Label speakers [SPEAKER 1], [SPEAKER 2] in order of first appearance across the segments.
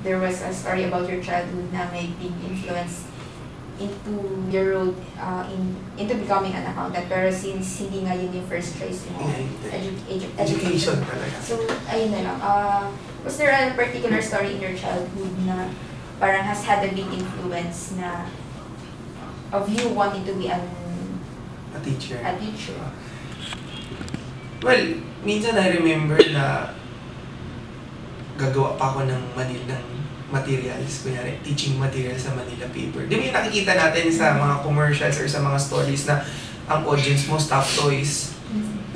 [SPEAKER 1] there was a story about your childhood na may big influence into your road into becoming an accountant, pero since hindi nga yun yung first choice mo,
[SPEAKER 2] education talaga.
[SPEAKER 1] So, ayun na lang. Was there a particular story in your childhood na parang has had a big influence na of you wanting to be a
[SPEAKER 2] teacher?
[SPEAKER 1] A teacher.
[SPEAKER 2] Well, minsan I remember na gagawa pa ako ng materials, kunyari, teaching materials sa Manila paper. Di ba yung nakikita natin sa mga commercials or sa mga stories na ang audience mo, stuffed toys.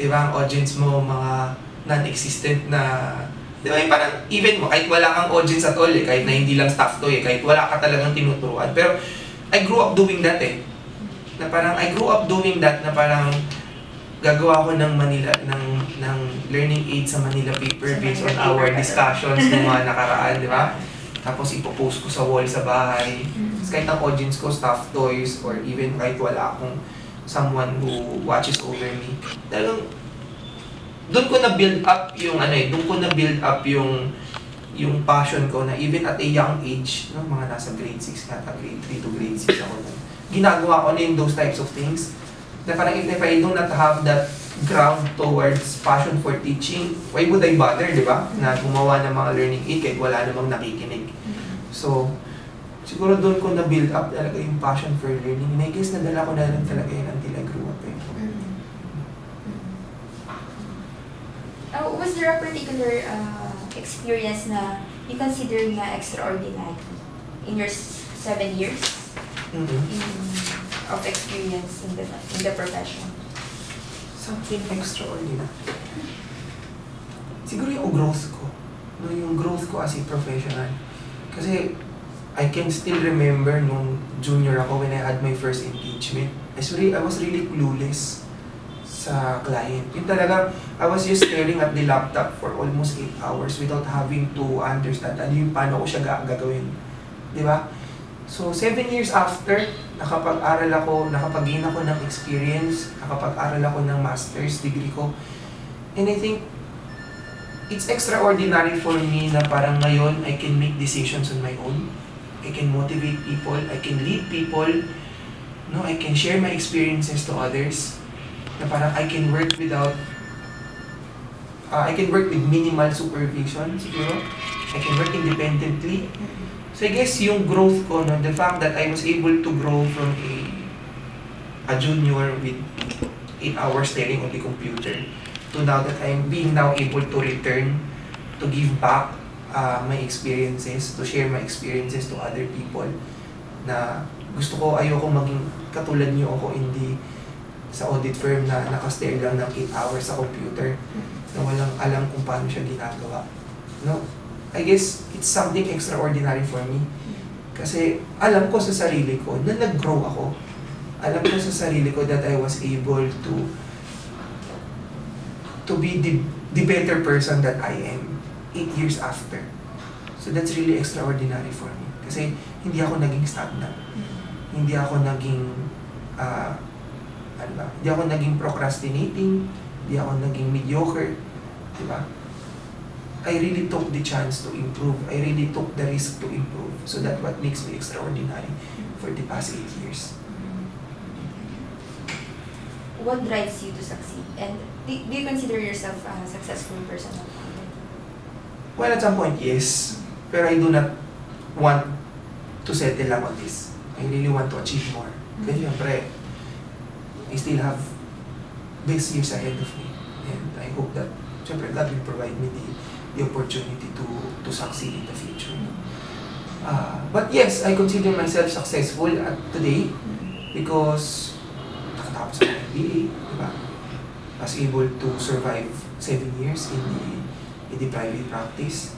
[SPEAKER 2] Di ba? Ang audience mo, mga non-existent na... Di ba yung parang, even mo, kahit wala kang audience at all, kahit na hindi lang stuffed toy, kahit wala ka talagang tinuturuan. Pero, I grew up doing that Na parang, I grew up doing that na parang, gagawa ko ng ng learning aid sa Manila paper based on our discussions ng mga nakaraan, di ba? Tapos ipopost ko sa wall sa bahay. Kahit ang audience ko, stuffed toys, or even kahit wala akong someone who watches over me. Talagang, doon ko na-build up yung doon ko na-build up yung passion ko na even at a young age, no, mga nasa grade 6 grade 3 to grade 6 ako na. Ginagawa ko na yung those types of things. Na parang if I do not have that ground towards passion for teaching, why would I bother, di ba? Na gumawa ng mga learning aid kahit wala namang nakikinig. So, siguro doon ko na-build up talaga yung passion for learning. And I guess nadala ko na lang talaga yun until I grew up.
[SPEAKER 1] Was there a particular experience na you consider na extraordinary in your 7 years of experience in the profession?
[SPEAKER 2] Something extraordinary. Siguro yung growth ko. No, yung growth ko as a professional. Kasi I can still remember nung junior ako when I had my first engagement. I was really clueless sa client. Yung talagang, I was just staring at the laptop for almost 8 hours without having to understand yung paano ko siya gagawin. Di ba? So, 7 years after, nakapag-aral ako, nakapag-gain ako ng experience, nakapag-aral ako ng master's degree ko. And I think, it's extraordinary for me na parang ngayon, I can make decisions on my own. I can motivate people, I can lead people, no, I can share my experiences to others. Na parang I can work with minimal supervision, siguro. I can work independently. So I guess yung growth ko, no, the fact that I was able to grow from a junior with 8 hours staring on the computer to now that I'm being now able to return, to give back my experiences, to share my experiences to other people, na gusto ko, ayoko maging katulad niyo ako sa audit firm na nakastare lang ng 8 hours sa computer na walang alam kung paano siya ginagawa. No? I guess it's something extraordinary for me. Kasi alam ko sa sarili ko na nag-grow ako. Alam ko sa sarili ko that I was able to be the better person that I am 8 years after. So that's really extraordinary for me. Kasi hindi ako naging stagnant. Hindi ako naging hindi ako naging procrastinating, hindi ako naging mediocre, di ba? I really took the chance to improve. I really took the risk to improve. So that's what makes me extraordinary for the past 8 years.
[SPEAKER 1] What drives you to succeed? And do you consider yourself a successful person?
[SPEAKER 2] Well, at some point, yes. Pero I do not want to settle lang on this. I really want to achieve more. Kasi syempre, I still have best years ahead of me. And I hope that, syempre, God will provide me the opportunity to succeed in the future. But yes, I consider myself successful today because nakatapos ako ng MBA, diba? I was able to survive 7 years in the private practice,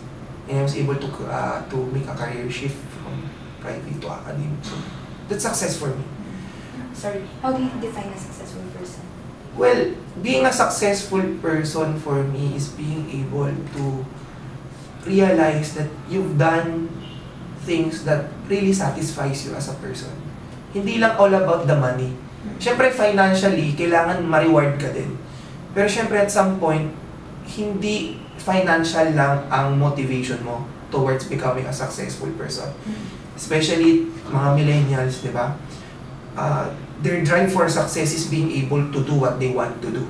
[SPEAKER 2] and I was able to make a career shift from private to academic. So that's success for me.
[SPEAKER 1] Sorry, how do you define a successful person?
[SPEAKER 2] Well, being a successful person for me is being able to realize that you've done things that really satisfies you as a person. Hindi lang all about the money. Siyempre, financially, kailangan ma-reward ka din. Pero siyempre, at some point, hindi financial lang ang motivation mo. towards becoming a successful person. Especially mga millennials, di ba? Their drive for success is being able to do what they want to do.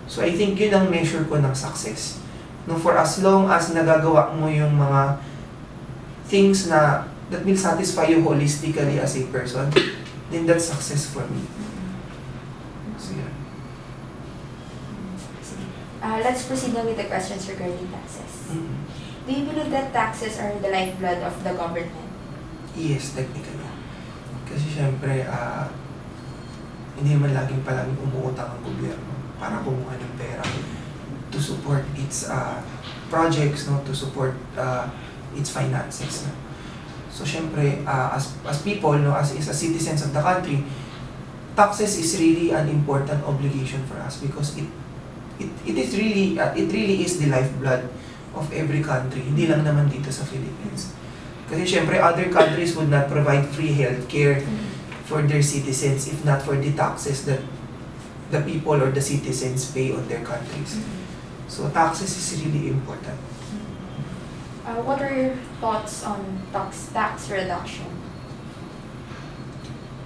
[SPEAKER 2] So I think yun ang measure ko ng success. No, for as long as nagagawa mo yung mga things na that will satisfy you holistically as a person, then that's success for me. So yeah.
[SPEAKER 1] Let's proceed now with the questions regarding taxes. Do you believe that taxes are the lifeblood of the government?
[SPEAKER 2] Yes, technically. Kasi syempre, hindi naman laging palaging umuutang ang gobyerno para kumuha ng pera to support its projects, no, to support its finances. No? So syempre, as people, no, as citizens of the country, taxes is really an important obligation for us because it really is the lifeblood of every country, hindi lang naman dito sa Philippines. Kasi syempre, other countries would not provide free healthcare for their citizens if not for the taxes that the people or the citizens pay on their countries. So taxes is really important.
[SPEAKER 1] What are your thoughts on tax reduction?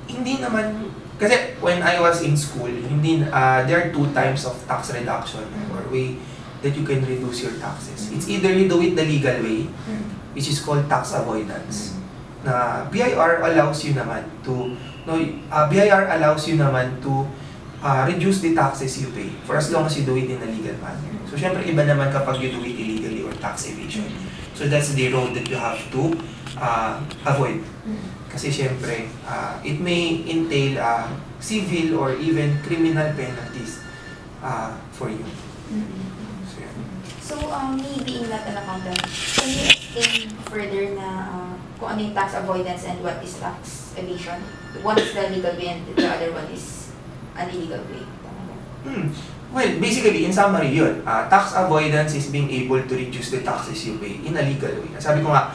[SPEAKER 2] Hindi naman, kasi when I was in school, there are two types of tax reduction or way that you can reduce your taxes. It's either you do it the legal way, which is called tax avoidance. Na BIR allows you naman to reduce the taxes you pay for as long as you do it in a legal manner. So syempre iba naman kapag you do it illegally or tax evasion. So that's the road that you have to avoid. Kasi syempre, it may entail civil or even criminal penalties for you. So, yeah.
[SPEAKER 1] So, me being not an accountant, can you explain further na kung ano yung tax avoidance and what is tax evasion? One is the legal way and the other one is an illegal way.
[SPEAKER 2] Well, basically, in summary yun, tax avoidance is being able to reduce the taxes you pay in a legal way. Sabi ko nga,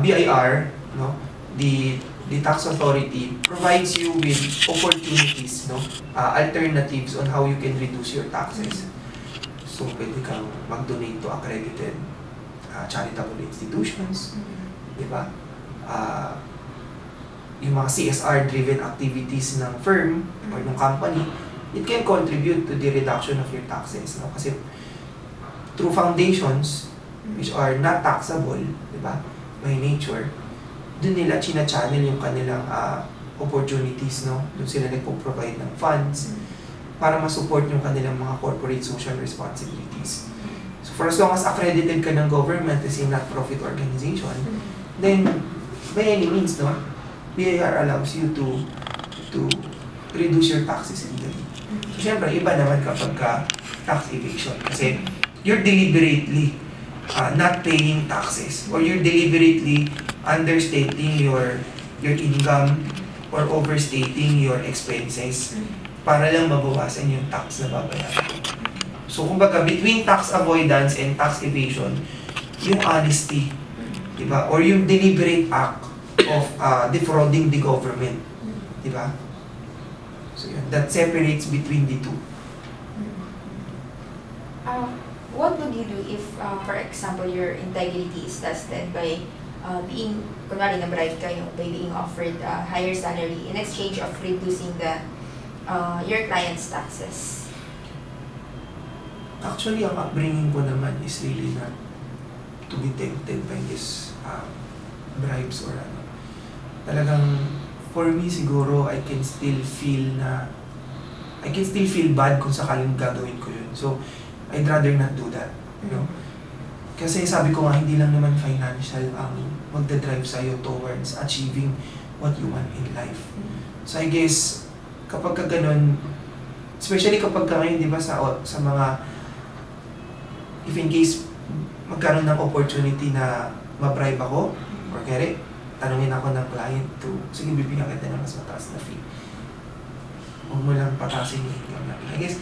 [SPEAKER 2] BIR, no, the tax authority provides you with opportunities, no, alternatives on how you can reduce your taxes. So, pwede kang mag-donate to accredited charitable institutions, di ba? Yung mga CSR-driven activities ng firm or ng company, it can contribute to the reduction of your taxes, no? Kasi through foundations, which are not taxable, di ba, by nature, dun nila china-channel yung kanilang opportunities, no? Dun sila nagpo-provide ng funds para ma-support yung kanilang mga corporate social responsibilities. So for as long as accredited ka ng government as a not-profit organization, then by any means, no, BIR allows you to reduce your taxes legally. So syempre, iba naman kapag tax evasion kasi you're deliberately not paying taxes or you're deliberately understating your income or overstating your expenses para lang mabawasan yung tax na babayaran. So kumbaga, between tax avoidance and tax evasion, yung honesty, diba? Or yung deliberate act of defrauding the government, diba? So yun, that separates between the two.
[SPEAKER 1] What would you do if, for example, your integrity is tested by being, kunwari na-bribe kayo, by being offered a higher salary in exchange of reducing your client's taxes?
[SPEAKER 2] Actually, ang upbringing ko naman is really not to be tempted by this bribes or ano. Talagang, for me siguro, I can still feel bad kung sakaling gagawin ko yun. So, I'd rather not do that. You know? Kasi sabi ko nga, hindi lang naman financial ang magdadrive sa'yo towards achieving what you want in life. So I guess, kapag ka ganun, especially kapag ka ngayon, di ba, sa mga, if in case magkaroon ng opportunity na ma-bribe ako, or kaya tanungin ako ng client to, sige, bibigyan kita ng mas mataas na fee. Huwag mo lang patasin yung income namin. I guess,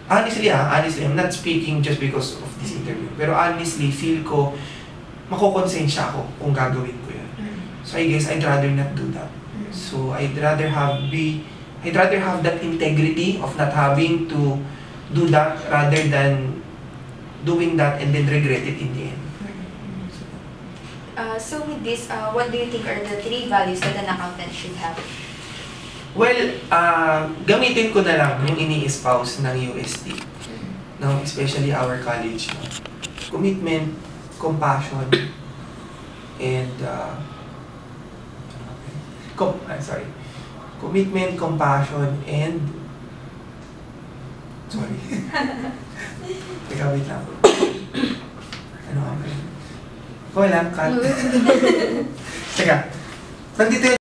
[SPEAKER 2] honestly, I'm not speaking just because of this interview. Pero honestly, feel ko, makokonsensya ako kung gagawin ko yun. So I guess I'd rather not do that. So I'd rather have that integrity of not having to do that rather than doing that and then regret it in the end.
[SPEAKER 1] So with this, what do you think are the 3 values that an accountant should have?
[SPEAKER 2] Well, gamitin ko na lang yung ini-espouse ng UST. No, especially our college. No? Commitment, compassion, and commitment, compassion, and sorry. Teka, wait lang. Ano nga ba yun? Wala, cut. Teka, nandito